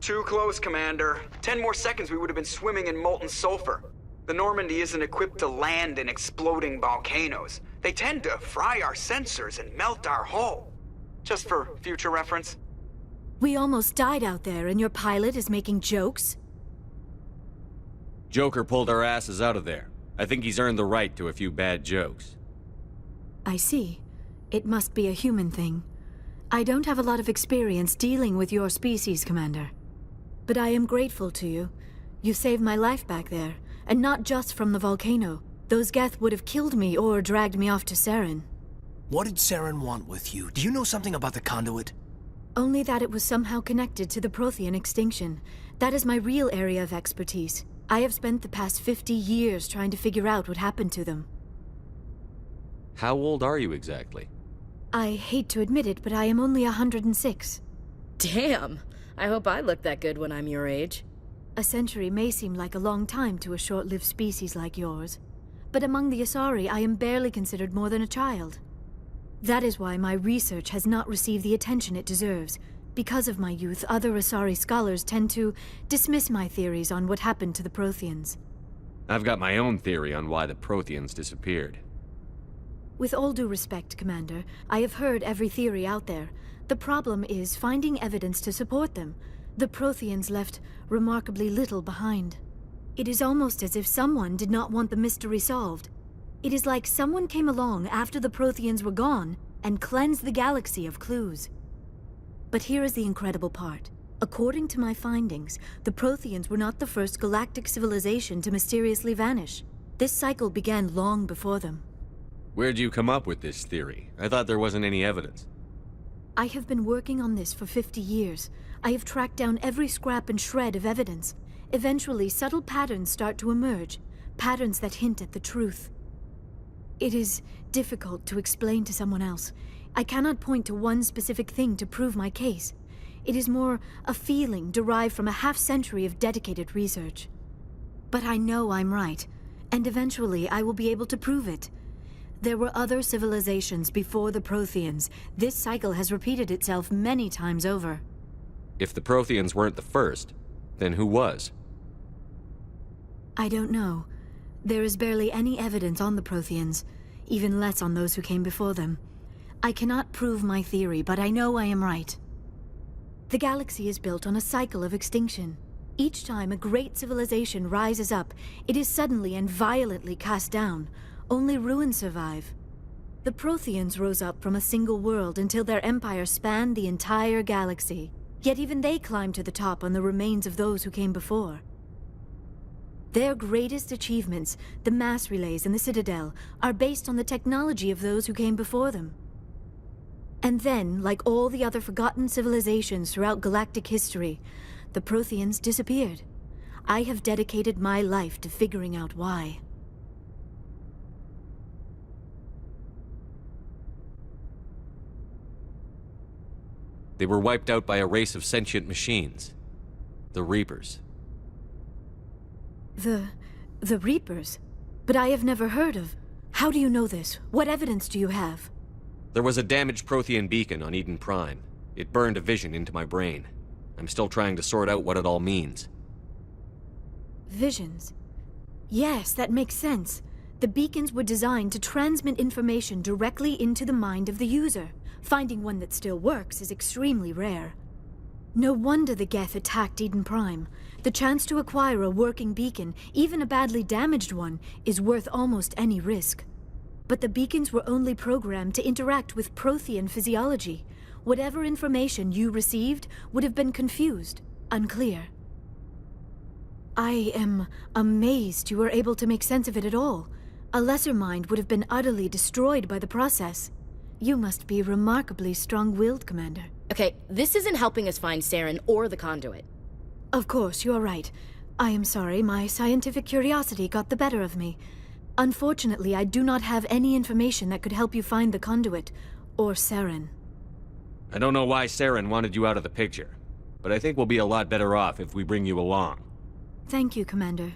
Too close, Commander. 10 more seconds we would have been swimming in molten sulfur. The Normandy isn't equipped to land in exploding volcanoes. They tend to fry our sensors and melt our hull. Just for future reference. We almost died out there, and your pilot is making jokes? Joker pulled our asses out of there. I think he's earned the right to a few bad jokes. I see. It must be a human thing. I don't have a lot of experience dealing with your species, Commander. But I am grateful to you. You saved my life back there, and not just from the volcano. Those Geth would have killed me or dragged me off to Saren. What did Saren want with you? Do you know something about the conduit? Only that it was somehow connected to the Prothean extinction. That is my real area of expertise. I have spent the past 50 years trying to figure out what happened to them. How old are you exactly? I hate to admit it, but I am only 106. Damn! I hope I look that good when I'm your age. A century may seem like a long time to a short-lived species like yours. But among the Asari, I am barely considered more than a child. That is why my research has not received the attention it deserves. Because of my youth, other Asari scholars tend to dismiss my theories on what happened to the Protheans. I've got my own theory on why the Protheans disappeared. With all due respect, Commander, I have heard every theory out there. The problem is finding evidence to support them. The Protheans left remarkably little behind. It is almost as if someone did not want the mystery solved. It is like someone came along after the Protheans were gone and cleansed the galaxy of clues. But here is the incredible part. According to my findings, the Protheans were not the first galactic civilization to mysteriously vanish. This cycle began long before them. Where'd you come up with this theory? I thought there wasn't any evidence. I have been working on this for 50 years. I have tracked down every scrap and shred of evidence. Eventually, subtle patterns start to emerge, patterns that hint at the truth. It is difficult to explain to someone else. I cannot point to one specific thing to prove my case. It is more a feeling derived from a half-century of dedicated research. But I know I'm right, and eventually I will be able to prove it. There were other civilizations before the Protheans. This cycle has repeated itself many times over. If the Protheans weren't the first, then who was? I don't know. There is barely any evidence on the Protheans, even less on those who came before them. I cannot prove my theory, but I know I am right. The galaxy is built on a cycle of extinction. Each time a great civilization rises up, it is suddenly and violently cast down. Only ruins survive. The Protheans rose up from a single world until their empire spanned the entire galaxy. Yet even they climbed to the top on the remains of those who came before. Their greatest achievements, the mass relays and the Citadel, are based on the technology of those who came before them. And then, like all the other forgotten civilizations throughout galactic history, the Protheans disappeared. I have dedicated my life to figuring out why. They were wiped out by a race of sentient machines. The Reapers. The Reapers? But I have never heard of... How do you know this? What evidence do you have? There was a damaged Prothean beacon on Eden Prime. It burned a vision into my brain. I'm still trying to sort out what it all means. Visions? Yes, that makes sense. The beacons were designed to transmit information directly into the mind of the user. Finding one that still works is extremely rare. No wonder the Geth attacked Eden Prime. The chance to acquire a working beacon, even a badly damaged one, is worth almost any risk. But the beacons were only programmed to interact with Prothean physiology. Whatever information you received would have been confused, unclear. I am amazed you were able to make sense of it at all. A lesser mind would have been utterly destroyed by the process. You must be remarkably strong-willed, Commander. Okay, this isn't helping us find Saren or the conduit. Of course, you are right. I am sorry, my scientific curiosity got the better of me. Unfortunately, I do not have any information that could help you find the conduit, or Saren. I don't know why Saren wanted you out of the picture, but I think we'll be a lot better off if we bring you along. Thank you, Commander.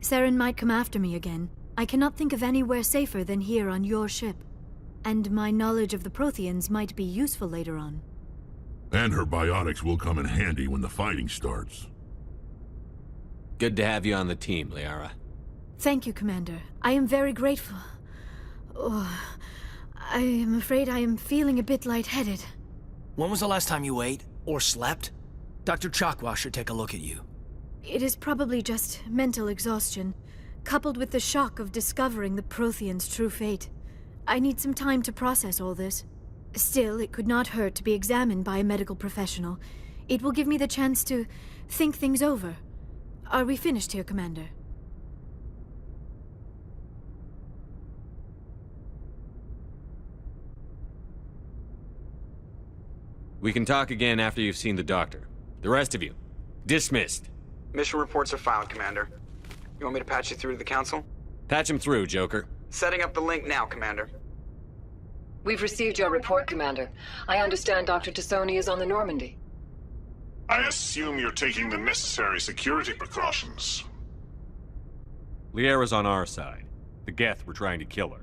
Saren might come after me again. I cannot think of anywhere safer than here on your ship. And my knowledge of the Protheans might be useful later on. And her biotics will come in handy when the fighting starts. Good to have you on the team, Liara. Thank you, Commander. I am very grateful. Oh, I am afraid I am feeling a bit lightheaded. When was the last time you ate? Or slept? Dr. Chakwa should take a look at you. It is probably just mental exhaustion, coupled with the shock of discovering the Protheans' true fate. I need some time to process all this. Still, it could not hurt to be examined by a medical professional. It will give me the chance to think things over. Are we finished here, Commander? We can talk again after you've seen the doctor. The rest of you, dismissed. Mission reports are filed, Commander. You want me to patch you through to the Council? Patch him through, Joker. Setting up the link now, Commander. We've received your report, Commander. I understand Dr. Tassoni is on the Normandy. I assume you're taking the necessary security precautions. Liara's on our side. The Geth were trying to kill her.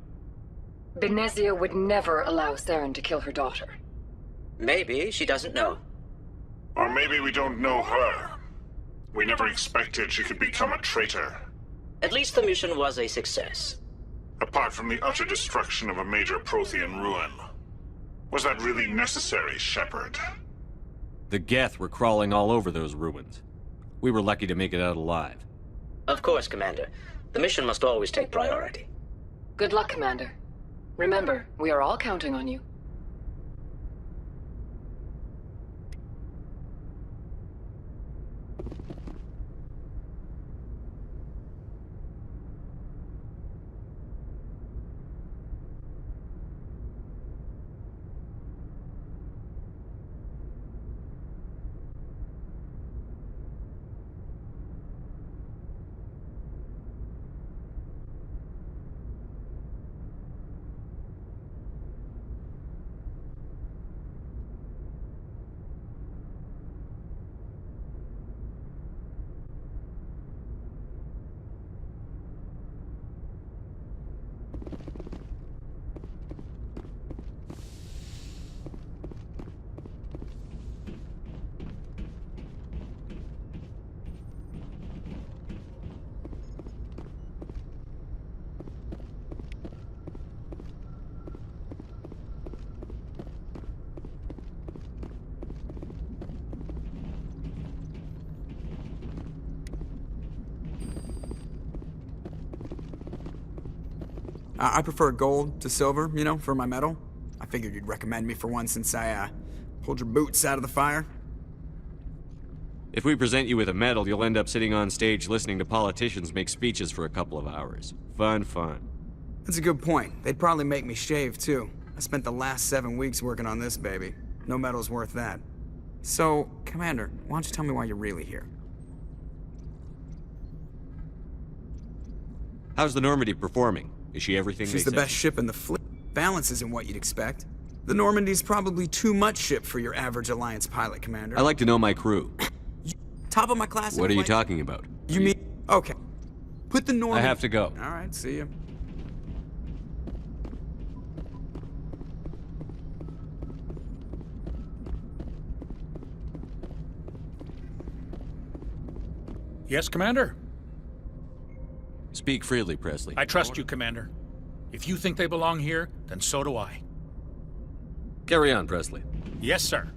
Benezia would never allow Saren to kill her daughter. Maybe she doesn't know. Or maybe we don't know her. We never expected she could become a traitor. At least the mission was a success. Apart from the utter destruction of a major Prothean ruin. Was that really necessary, Shepard? The Geth were crawling all over those ruins. We were lucky to make it out alive. Of course, Commander. The mission must always take priority. Good luck, Commander. Remember, we are all counting on you. I prefer gold to silver, you know, for my medal. I figured you'd recommend me for one since I, pulled your boots out of the fire. If we present you with a medal, you'll end up sitting on stage listening to politicians make speeches for a couple of hours. Fun. That's a good point. They'd probably make me shave, too. I spent the last 7 weeks working on this baby. No medal's worth that. So, Commander, why don't you tell me why you're really here? How's the Normandy performing? Is she everything She's they the said? best ship in the fleet. Balance isn't what you'd expect. The Normandy's probably too much ship for your average Alliance pilot, Commander. I like to know my crew. Top of my class. What are you talking about? You mean... Okay. Put the Normandy... I have to go. All right, see ya. Yes, Commander? Speak freely, Presley. I trust you, Commander. If you think they belong here, then so do I. Carry on, Presley. Yes, sir.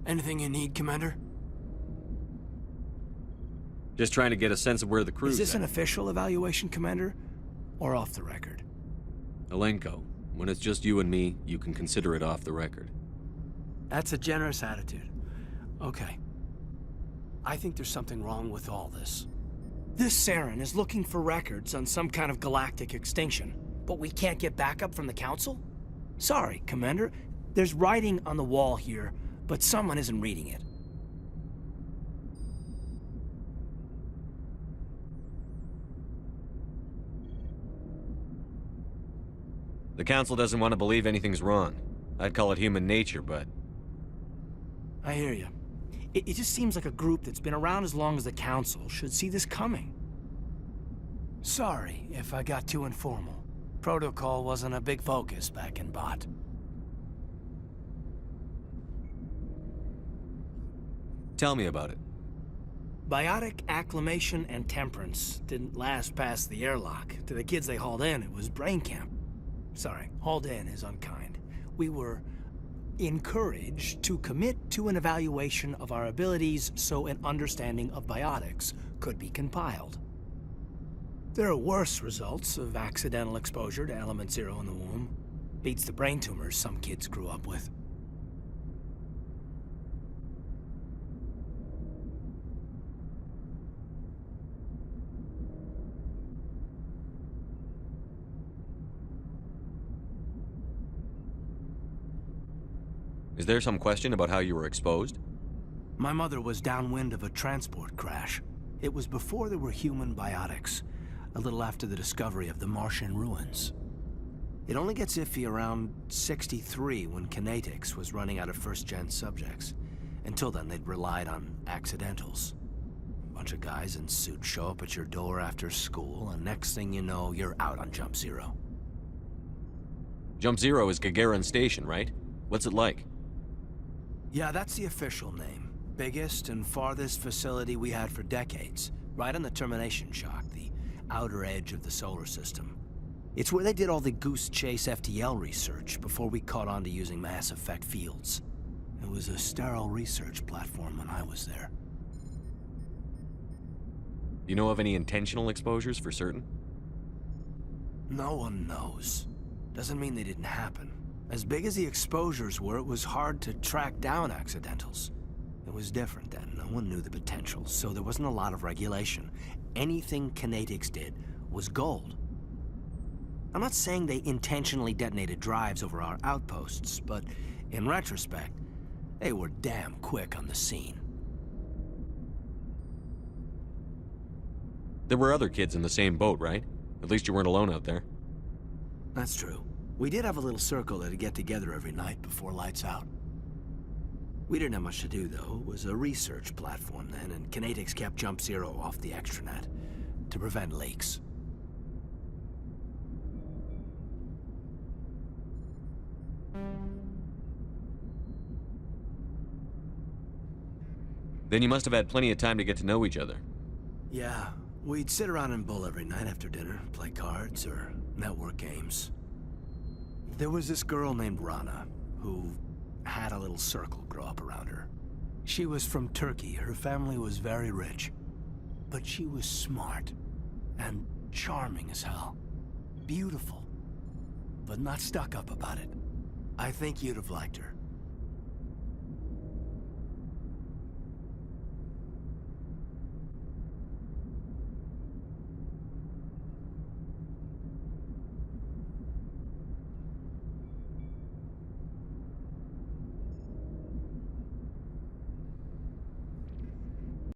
Anything you need, Commander? Just trying to get a sense of where the crew's Is this at. an official evaluation, Commander? Or off the record? Alenko, when it's just you and me, you can consider it off the record. That's a generous attitude. Okay. I think there's something wrong with all this. This Saren is looking for records on some kind of galactic extinction, but we can't get backup from the Council? Sorry, Commander. There's writing on the wall here, but someone isn't reading it. The Council doesn't want to believe anything's wrong. I'd call it human nature, but... I hear you. It just seems like a group that's been around as long as the Council should see this coming. Sorry if I got too informal. Protocol wasn't a big focus back in Bot. Tell me about it. Biotic acclimation and temperance didn't last past the airlock. To the kids they hauled in, it was brain camp. Sorry, hauled in is unkind. We were encouraged to commit to an evaluation of our abilities so an understanding of biotics could be compiled. There are worse results of accidental exposure to Element Zero in the womb. Beats the brain tumors some kids grew up with. Is there some question about how you were exposed? My mother was downwind of a transport crash. It was before there were human biotics, a little after the discovery of the Martian ruins. It only gets iffy around 63 when Kinetics was running out of first-gen subjects. Until then, they'd relied on accidentals. A bunch of guys in suits show up at your door after school, and next thing you know, you're out on Jump Zero. Jump Zero is Gagarin Station, right? What's it like? Yeah, that's the official name. Biggest and farthest facility we had for decades. Right on the termination shock, the outer edge of the solar system. It's where they did all the Goose Chase FTL research before we caught on to using mass effect fields. It was a sterile research platform when I was there. Do you know of any intentional exposures for certain? No one knows. Doesn't mean they didn't happen. As big as the exposures were, it was hard to track down accidentals. It was different then. No one knew the potential, so there wasn't a lot of regulation. Anything Kinetics did was gold. I'm not saying they intentionally detonated drives over our outposts, but in retrospect, they were damn quick on the scene. There were other kids in the same boat, right? At least you weren't alone out there. That's true. We did have a little circle that'd get together every night before lights out. We didn't have much to do, though. It was a research platform then, and Kinetics kept Jump Zero off the extranet to prevent leaks. Then you must have had plenty of time to get to know each other. Yeah, we'd sit around and bull every night after dinner, play cards or network games. There was this girl named Rana, who had a little circle grow up around her. She was from Turkey. Her family was very rich. But she was smart and charming as hell. Beautiful, but not stuck up about it. I think you'd have liked her.